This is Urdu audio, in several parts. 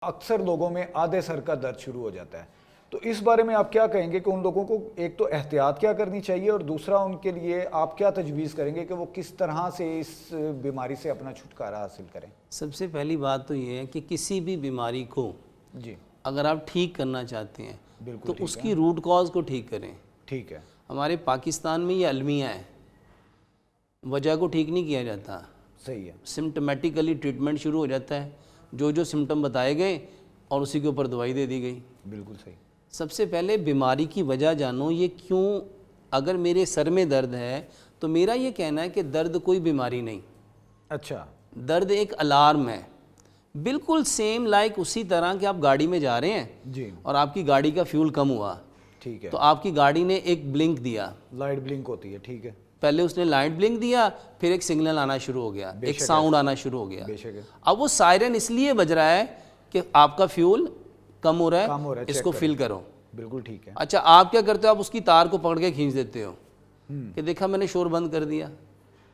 اکثر لوگوں میں آدھے سر کا درد شروع ہو جاتا ہے، تو اس بارے میں آپ کیا کہیں گے کہ ان لوگوں کو ایک تو احتیاط کیا کرنی چاہیے، اور دوسرا ان کے لیے آپ کیا تجویز کریں گے کہ وہ کس طرح سے اس بیماری سے اپنا چھٹکارا حاصل کریں؟ سب سے پہلی بات تو یہ ہے کہ کسی بھی بیماری کو جی اگر آپ ٹھیک کرنا چاہتے ہیں بالکل تو اس کی روٹ کاز کو ٹھیک کریں۔ ٹھیک ہے، ہمارے پاکستان میں یہ المیہ ہے، وجہ کو ٹھیک نہیں کیا جاتا، صحیح ہے، سمٹمیٹیکلی ٹریٹمنٹ شروع ہو جاتا ہے، جو سمٹم بتائے گئے اور اسی کے اوپر دوائی دے دی گئی۔ بالکل صحیح۔ سب سے پہلے بیماری کی وجہ جانو، یہ کیوں؟ اگر میرے سر میں درد ہے تو میرا یہ کہنا ہے کہ درد کوئی بیماری نہیں، اچھا، درد ایک الارم ہے، بالکل سیم لائک اسی طرح کہ آپ گاڑی میں جا رہے ہیں جی اور آپ کی گاڑی کا فیول کم ہوا ٹھیک ہے، تو آپ کی گاڑی نے ایک بلنک دیا، لائٹ بلنک ہوتی ہے، ٹھیک ہے، پہلے اس نے لائٹ بلنک دیا، پھر ایک سگنل آنا شروع ہو گیا، ایک ساؤنڈ آنا شروع ہو گیا۔ بے شک ہے، اب وہ سائرن اس لیے بج رہا ہے کہ آپ کا فیول کم ہو رہا ہے، اس کو فل کرو۔ بالکل ٹھیک ہے، اچھا آپ کیا کرتے ہو؟ آپ اس کی تار کو پکڑ کے کھینچ دیتے ہو کہ دیکھا میں نے شور بند کر دیا،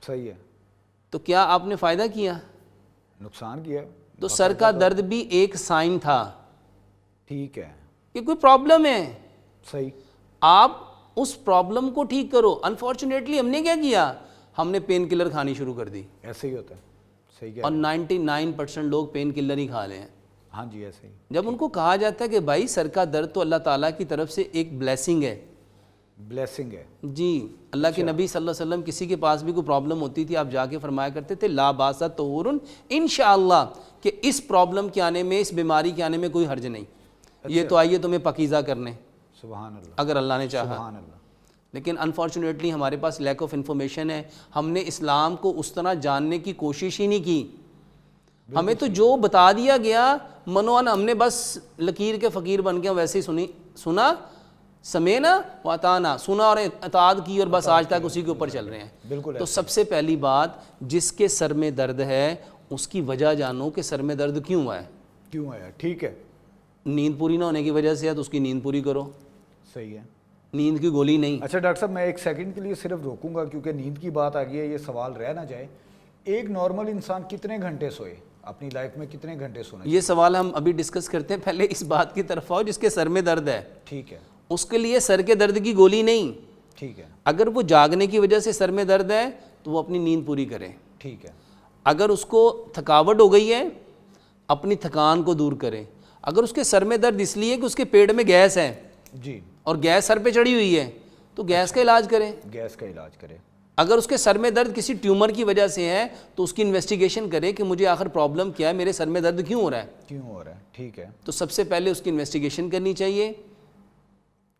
صحیح ہے، تو کیا آپ نے فائدہ کیا؟ نقصان کیا، تو سر کا درد بھی ایک سائن تھا ٹھیک ہے، کہ کوئی پرابلم ہے، صحیح، آپ اس پرابلم کو ٹھیک کرو۔ انفارچونیٹلی ہم نے کیا کیا؟ ہم نے پین کلر کھانی شروع کر دی، ایسے ہی ہوتا ہے، صحیح کیا، اور 99% لوگ پین کلر ہی کھا لے ہیں۔ ہاں جی ایسے ہی، جب ان کو کہا جاتا ہے کہ بھائی سر کا درد تو اللہ تعالیٰ کی طرف سے ایک بلیسنگ ہے، بلیسنگ ہے، جی اللہ کے نبی صلی اللہ علیہ وسلم کسی کے پاس بھی کوئی پرابلم ہوتی تھی، آپ جا کے فرمایا کرتے تھے لا باس طہور انشاءاللہ، کہ اس پرابلم کے آنے میں، اس بیماری کے آنے میں کوئی حرج نہیں، یہ تو آئیے تمہیں پاکیزہ کرنے، سبحان اللہ، اگر اللہ نے چاہا۔ سبحان اللہ، لیکن انفارچونیٹلی ہمارے پاس لیک آف انفارمیشن ہے، ہم نے اسلام کو اس طرح جاننے کی کوشش ہی نہیں کی، ہمیں تو جو بتا دیا گیا منوان، ہم نے بس لکیر کے فقیر بن کے ویسے ہی سنا سمینا واتانا، سنا اور اطاعت کی، اور بس آج تک اسی کے اوپر چل رہے ہیں۔ بالکل، تو سب سے پہلی بات، جس کے سر میں درد ہے اس کی وجہ جانو کہ سر میں درد کیوں ہوا ہے۔ کیوں آیا، ٹھیک ہے، نیند پوری نہ ہونے کی وجہ سے ہے تو اس کی نیند پوری کرو، صحیح ہے۔ نیند کی گولی نہیں۔ اچھا ڈاکٹر صاحب، میں ایک سیکنڈ کے لیے صرف روکوں گا کیونکہ نیند کی بات آ گئی ہے، یہ سوال رہ نہ جائے، ایک نارمل انسان کتنے گھنٹے سوئے اپنی لائف میں، کتنے گھنٹے سونا چاہیے؟ یہ سوال ہم ابھی ڈسکس کرتے ہیں، پہلے اس بات کی طرف آؤ جس کے سر میں درد ہے، ٹھیک ہے، اس کے لیے سر کے درد کی گولی نہیں، ٹھیک ہے، اگر وہ جاگنے کی وجہ سے سر میں درد ہے تو وہ اپنی نیند پوری کرے، ٹھیک ہے، اگر اس کو تھکاوٹ ہو گئی ہے اپنی تھکان کو دور کرے، اگر اس کے سر میں درد اس لیے کہ اس کے پیٹ میں گیس ہے جی، اور گیس سر پہ چڑھی ہوئی ہے تو گیس کا علاج کرے، گیس کا علاج کرے، اگر اس کے سر میں درد کسی ٹیومر کی وجہ سے ہے تو اس کی انویسٹیگیشن کرے کہ مجھے آخر پرابلم کیا ہے، میرے سر میں درد کیوں ہو رہا ہے، کیوں ہو رہا ہے، ٹھیک ہے، تو سب سے پہلے اس کی انویسٹیگیشن کرنی چاہیے،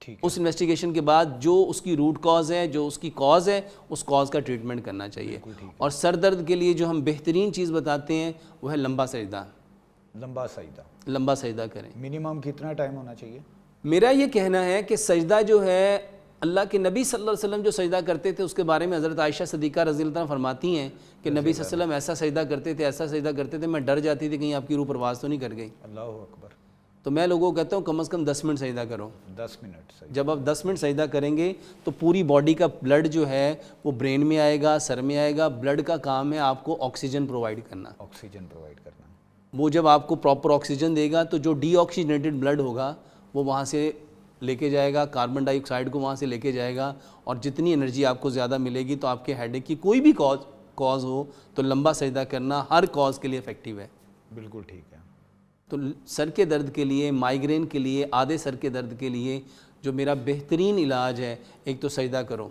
ٹھیک ہے، اس انویسٹیگیشن کے بعد جو اس کی روٹ کاز ہے، جو اس کی کاز ہے، اس کاز کا ٹریٹمنٹ کرنا چاہیے۔ اور سر درد کے لیے جو ہم بہترین چیز بتاتے ہیں وہ ہے لمبا سجدہ، لمبا سجدہ، لمبا سجدہ کریں۔ منیمم کتنا ٹائم ہونا چاہیے؟ میرا یہ کہنا ہے کہ سجدہ جو ہے، اللہ کے نبی صلی اللہ علیہ وسلم جو سجدہ کرتے تھے اس کے بارے میں حضرت عائشہ صدیقہ رضی اللہ عنہا فرماتی ہیں کہ نبی صلی اللہ علیہ وسلم ایسا سجدہ کرتے تھے، ایسا سجدہ کرتے تھے، میں ڈر جاتی تھی کہیں آپ کی روح پرواز تو نہیں کر گئی۔ اللہ اکبر، تو میں لوگوں کو کہتا ہوں کم از کم 10 منٹ سجدہ کرو۔ 10 منٹ، صحیح، جب آپ 10 منٹ سجدہ کریں گے تو پوری باڈی کا بلڈ جو ہے وہ برین میں آئے گا، سر میں آئے گا۔ بلڈ کا کام ہے آپ کو آکسیجن پرووائڈ کرنا، آکسیجن پرووائڈ کرنا، وہ جب آپ کو پراپر آکسیجن دے گا تو جو ڈی آکسیجنیٹڈ بلڈ ہوگا وہ وہاں سے لے کے جائے گا، کاربن ڈائی آکسائڈ کو وہاں سے لے کے جائے گا، اور جتنی انرجی آپ کو زیادہ ملے گی تو آپ کے ہیڈ ایک کی کوئی بھی کاز ہو تو لمبا سجدہ کرنا ہر کاز کے لیے افیکٹو ہے۔ بالکل ٹھیک ہے، تو سر کے درد کے لیے، مائیگرین کے لیے، آدھے سر کے درد کے لیے جو میرا بہترین علاج ہے، ایک تو سجدہ کرو،